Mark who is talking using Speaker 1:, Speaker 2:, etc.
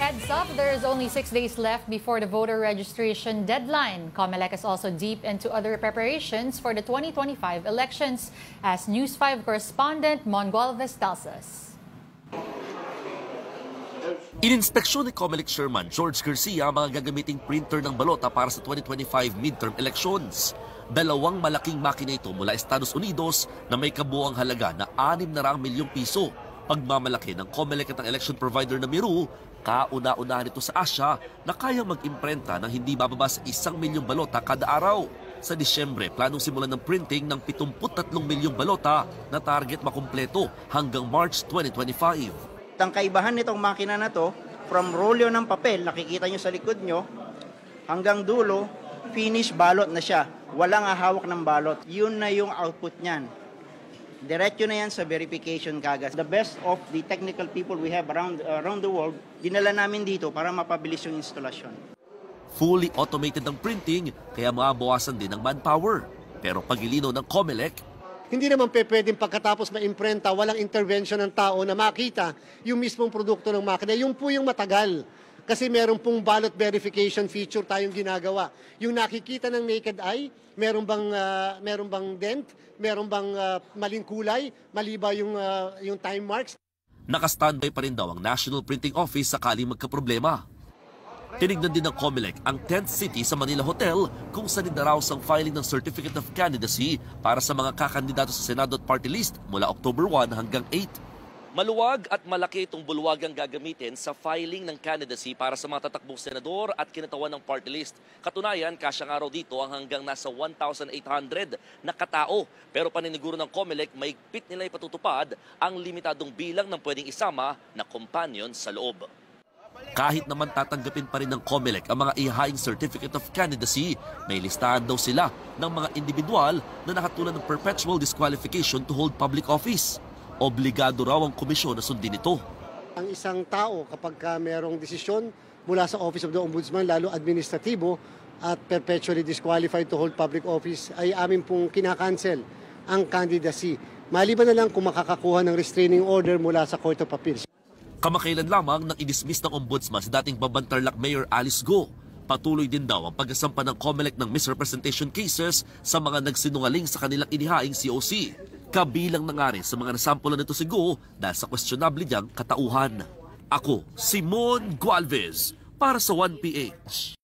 Speaker 1: Heads up, there is only 6 days left before the voter registration deadline. COMELEC is also deep into other preparations for the 2025 elections, as News 5 correspondent Mon Gualvez tells us.
Speaker 2: Ininspeksyon ni COMELEC Chairman George Garcia ang mga gagamiting printer ng balota para sa 2025 midterm elections. Dalawang malaking makina ito mula Estados Unidos na may kabuuang halaga na 600 milyong piso. Pagmamalaki ng COMELEC at ang election provider na Miru, kauna-unahan ito sa Asia na kayang mag-imprenta ng hindi bababa sa 1 milyong balota kada araw. Sa Disyembre, planong simulan ng printing ng 73 milyong balota na target makumpleto hanggang March 2025.
Speaker 3: Ang kaibahan nitong makina na to, from rolyo ng papel, nakikita nyo sa likod nyo, hanggang dulo, finish balot na siya. Walang hawak ng balot. Yun na yung output niyan. Diretso na yan sa verification kagad. The best of the technical people we have around the world, dinala namin dito para mapabilis yung instalasyon.
Speaker 2: Fully automated ang printing, kaya mabawasan din ang manpower. Pero pag-ilinaw ng COMELEC,
Speaker 4: hindi naman pwedeng pagkatapos ma-imprenta, walang intervention ng tao na makita yung mismong produkto ng makina. Yung po yung matagal. Kasi meron pong ballot verification feature tayong ginagawa. Yung nakikita ng naked eye, meron bang dent, meron bang maling kulay, mali ba yung time marks.
Speaker 2: Naka-standby pa rin daw ang National Printing Office sakaling magkaproblema. Tinignan din ng COMELEC ang 10th city sa Manila Hotel kung saan idaraos ang filing ng Certificate of Candidacy para sa mga kakandidato sa Senado at Party List mula October 1 hanggang 8. Maluwag at malaki itong bulwagang gagamitin sa filing ng candidacy para sa mga tatakbong senador at kinatawan ng party list. Katunayan, kasyang araw dito ang hanggang nasa 1,800 na katao. Pero paniniguro ng COMELEC, mahigpit nila ipatutupad ang limitadong bilang ng pwedeng isama na companion sa loob. Kahit naman tatanggapin pa rin ng COMELEC ang mga ihahaing Certificate of Candidacy, may listahan daw sila ng mga individual na nakatulan ng perpetual disqualification to hold public office. Obligado raw ang komisyon na sundin ito.
Speaker 4: Ang isang tao kapag merong desisyon mula sa Office of the Ombudsman, lalo administratibo at perpetually disqualified to hold public office, ay amin pong kinakancel ang candidacy. Maliban na lang kung makakakuha ng restraining order mula sa Court of Appeals.
Speaker 2: Kamakailan lamang nang idismiss ng Ombudsman sa dating Babantarlac Mayor Alice Go. Patuloy din daw ang pagkasampa ng COMELEC ng misrepresentation cases sa mga nagsinungaling sa kanilang inihaing COC. Kabilang na nga rin sa mga nasampulan nito si Go dahil sa questionable niyang katauhan. Ako, si Mon Gualvez, para sa 1PH.